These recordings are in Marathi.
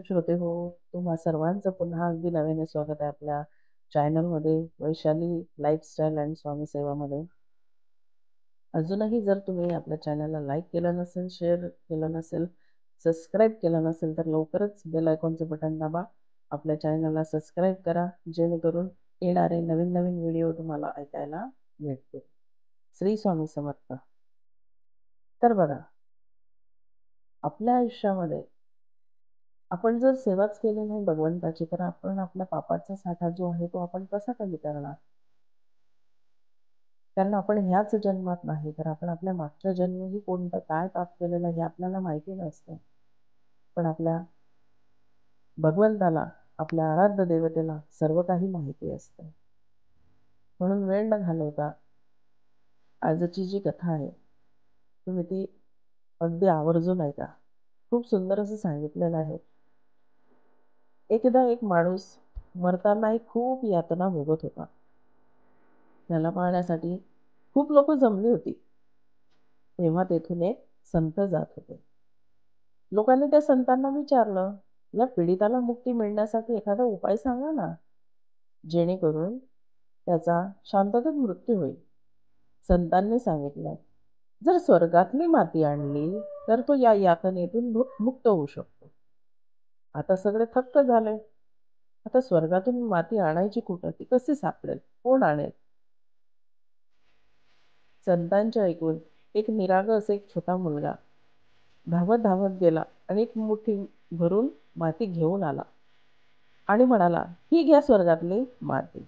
श्रोते हो, तुम्हा सर्वांचं पुन्हा अगदी नव्याने स्वागत आहे आपल्या चॅनलमध्ये, वैशाली लाईफस्टाईल अँड स्वामी सेवामध्ये. अजूनही जर तुम्ही आपल्या चॅनलला लाईक केलं नसेल, शेअर केलं नसेल, सबस्क्राईब केलं नसेल, तर लवकरच बेल आयकॉनचं बटन दाबा. आपल्या चॅनलला सबस्क्राईब करा, जेणेकरून येणारे नवीन नवीन व्हिडिओ तुम्हाला ऐकायला मिळतील. श्री स्वामी समर्थ. तर बघा, आपल्या आयुष्यामध्ये आपण जर सेवाच केली नाही भगवंताची, तर आपण आपल्या पापाचा साठा जो आहे तो आपण कसा कमी करणार? कारण आपण ह्याच जन्मात नाही, तर आपण आपल्या मागच्या जन्मीही कोणतं काय पाप केलेलं हे आपल्याला माहिती नसतं. पण आपल्या भगवंताला, आपल्या आराध्य देवतेला सर्व काही माहिती असतं. म्हणून वेळ न घालवता आजची जी कथा आहे तुम्ही ती अगदी आवर्जून ऐका. खूप सुंदर असं सांगितलेलं आहे. एकदा एक माणूस मरतानाही खूप यातना भोगत होता. त्याला पाहण्यासाठी खूप लोक जमली होती. तेव्हा तेथून एक संत जात होते. लोकांनी त्या संतांना विचारलं, या पीडिताला मुक्ती मिळण्यासाठी एखादा उपाय सांगा ना, जेणेकरून त्याचा शांततेत मृत्यू होईल. संतांनी सांगितलं, जर स्वर्गातली माती आणली तर तो या यातनेतून मुक्त होऊ शकतो. आता सगळे थक्क झाले. आता स्वर्गातून माती आणायची कुठं? ती कशी सापडेल? कोण आणेल? संतांचे ऐकून एक निरागस एक छोटा मुलगा धावत धावत गेला आणि एक मुठी भरून माती घेऊन आला आणि म्हणाला, ही घ्या स्वर्गातली माती.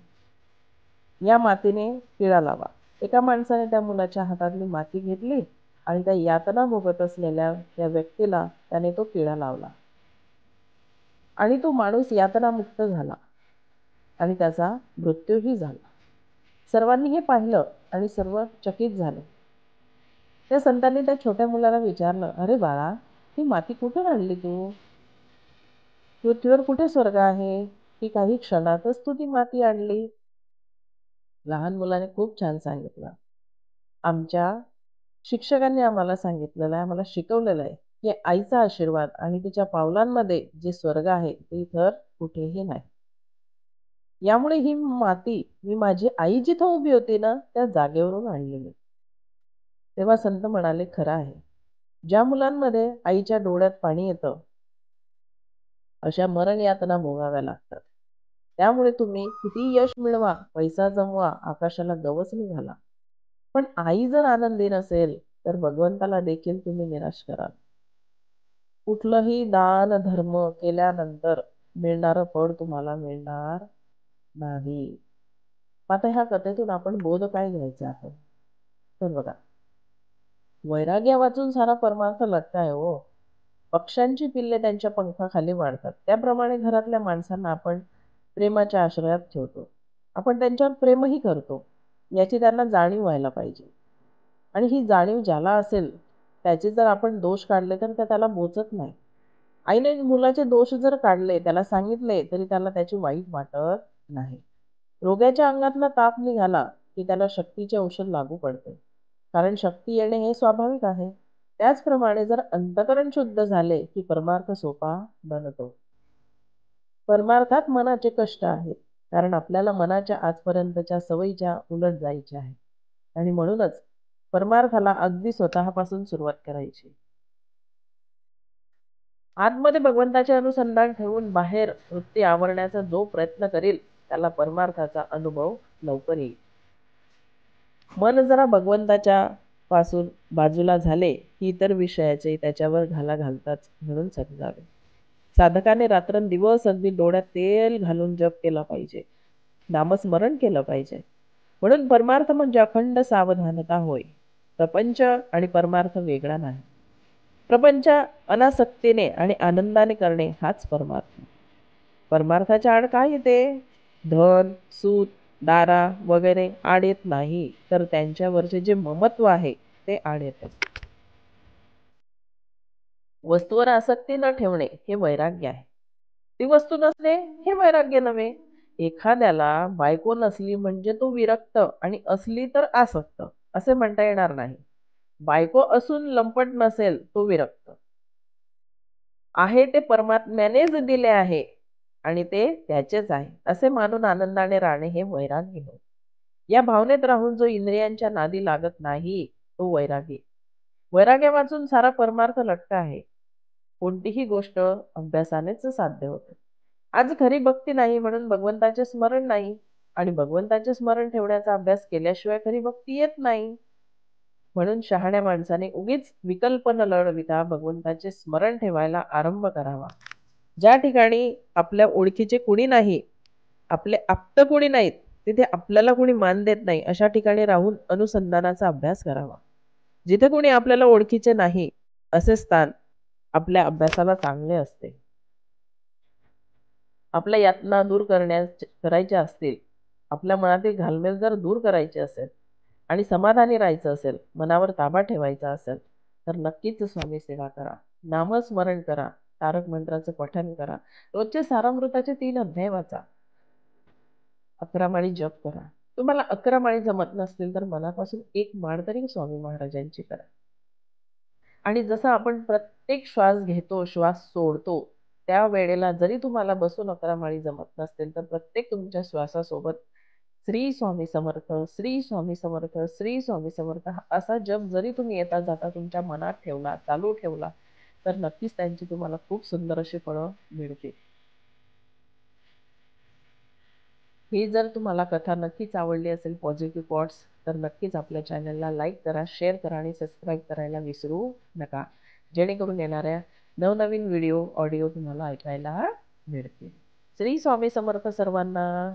या मातीने टिळा लावा. एका माणसाने त्या मुलाच्या हातातली माती घेतली आणि त्या यातना भोगत असलेल्या त्या व्यक्तीला त्याने तो टिळा लावला आणि तो माणूस यातना मुक्त झाला आणि त्याचा मृत्यूही झाला. सर्वांनी हे पाहिलं आणि सर्व चकित झाले. त्या संतांनी त्या छोट्या मुलाला विचारलं, अरे बाळा, ही माती कुठून आणली तू? पृथ्वीवर कुठे स्वर्ग आहे की काही क्षणातच तू ती माती आणली? लहान मुलाने खूप छान सांगितलं. आमच्या शिक्षकांनी आम्हाला सांगितलेलं आहे, आम्हाला शिकवलेलं आहे की आईचा आशीर्वाद आणि तिच्या पावलांमध्ये जे स्वर्ग आहे ते इतर कुठेही नाही. यामुळे ही माती मी माझी आई जिथं उभी होती ना त्या जागेवरून आणलेली. तेव्हा संत म्हणाले, खरं आहे. ज्या मुलांमध्ये आईच्या डोळ्यात पाणी येतं अशा मरण यातना भोगाव्या लागतात. त्यामुळे तुम्ही किती यश मिळवा, पैसा जमवा, आकाशाला गवसणी घाला, पण आई जर आनंदी नसेल तर भगवंताला देखील तुम्ही निराश कराल. कुठलंही दान धर्म केल्यानंतर मिळणारं फळ तुम्हाला मिळणार नाही. आता ह्या कथेतून आपण बोध काय घ्यायचा आहे? तर बघा, वैराग्य वाचून सारा परमार्थ लटकाय हो. पक्ष्यांची पिल्ले त्यांच्या पंखाखाली वाढतात, त्याप्रमाणे घरातल्या माणसांना आपण प्रेमाच्या आश्रयात ठेवतो. आपण त्यांच्यावर प्रेमही करतो, याची त्यांना जाणीव व्हायला पाहिजे. आणि ही जाणीव ज्याला असेल त्याचे जर आपण दोष काढले तर त्याला बोचत नाही. आईने मुलाचे दोष जर काढले, त्याला सांगितले, तरी त्याला त्याची वाईट वाटत नाही. रोग्याच्या अंगातला ताप निघाला की त्याला शक्तीचे औषध लागू पडते, कारण शक्ती येणे हे स्वाभाविक आहे. त्याचप्रमाणे जर अंतकरण शुद्ध झाले की परमार्थ सोपा बनतो. परमार्थात मनाचे कष्ट आहेत, कारण आपल्याला मनाच्या आजपर्यंतच्या सवयीच्या उलट जायचे आहे. आणि म्हणूनच परमार्थाला अगदी स्वतःपासून सुरुवात करायची. आतमध्ये भगवंताचे अनुसंधान ठेवून बाहेर वृत्ती आवरण्याचा जो प्रयत्न करील त्याला परमार्थाचा अनुभव लवकर येईल. मन जरा भगवंताच्या पासून बाजूला झाले की इतर विषयाचे त्याच्यावर घाला घालतात म्हणून समजावे. साधकाने रात्रंदिवस अगदी डोळ्यात तेल घालून जप केला पाहिजे, नामस्मरण केलं पाहिजे. म्हणून परमार्थ म्हणजे अखंड सावधानता होय. प्रपंच आणि परमार्थ वेगळा नाही. प्रपंच अनासक्तीने आणि आनंदाने करणे हाच परमार्थ. परमार्थाच्या आड काय येते? धन, सूत, दारा वगैरे आड येत नाही, तर त्यांच्यावरचे जे ममत्व आहे ते आड येते. वस्तूवर आसक्ती न ठेवणे हे वैराग्य आहे. ती वस्तू नसणे हे वैराग्य नव्हे. एखाद्याला बायको नसली म्हणजे तो विरक्त आणि असली तर आसक्त असे म्हणता येणार नाही. बायको असून लंपट नसेल तो विरक्त. आहे ते परमात्म्यानेच दिले आहे आणि ते त्याचेच आहे असे मानून आनंदाने राहणे हे वैराग्य होय. या भावनेत राहून जो इंद्रियांच्या नादी लागत नाही तो वैरागी. वैराग्यावाचून सारा परमार्थ लटका आहे. कोणतीही गोष्ट अभ्यासानेच साध्य होते. आज खरी भक्ती नाही म्हणून भगवंताचे स्मरण नाही आणि भगवंताचे स्मरण ठेवण्याचा अभ्यास केल्याशिवाय खरी भक्ती येत नाही. म्हणून शहाण्या माणसाने उगीच विकल्प न लढविता भगवंताचे स्मरण ठेवायला आरंभ करावा. ज्या ठिकाणी आपल्या ओळखीचे कुणी नाही, आपले आप्त कुणी नाहीत, तिथे आपल्याला कुणी मान देत नाही अशा ठिकाणी राहून अनुसंधानाचा अभ्यास करावा. जिथे कुणी आपल्याला ओळखीचे नाही असे स्थान आपल्या अभ्यासाला चांगले असते. आपल्या यातना दूर करायच्या असतील, आपल्या मनातील घालमेल जर दूर करायची असेल आणि समाधानी राहायचं असेल, मनावर ताबा ठेवायचा असेल, तर नक्कीच स्वामी सेवा करा. नामस्मरण करा, तारक मंत्राचं पठण करा, रोजचे सारामृताचे 3 अध्याय वाचा, 11 माळी जप करा. तुम्हाला 11 माळी जमत नसतील तर मनापासून 1 माळ तरी स्वामी महाराजांची करा. आणि जसं आपण प्रत्येक श्वास घेतो, श्वास सोडतो, त्या वेळेला जरी तुम्हाला बसून 11 माळी जमत नसतील, तर प्रत्येक तुमच्या श्वासासोबत श्री स्वामी समर्थ, श्री स्वामी समर्थ, श्री स्वामी समर्थ हा असा जप जरी तुम्ही येता जाता तुमच्या मनात ठेवला, चालू ठेवला, तर नक्कीच त्यांची तुम्हाला खूप सुंदर अशी फळं मिळतील. ही जर तुम्हाला कथा नक्कीच आवडली असेल पॉझिटिव्ह थॉट्स, तर नक्कीच आपल्या चॅनलला लाईक करा, शेअर करा आणि सबस्क्राईब करायला विसरू नका. जेणेकरून येणाऱ्या नवनवीन व्हिडिओ, ऑडिओ तुम्हाला ऐकायला मिळतील. श्री स्वामी समर्थ सर्वांना.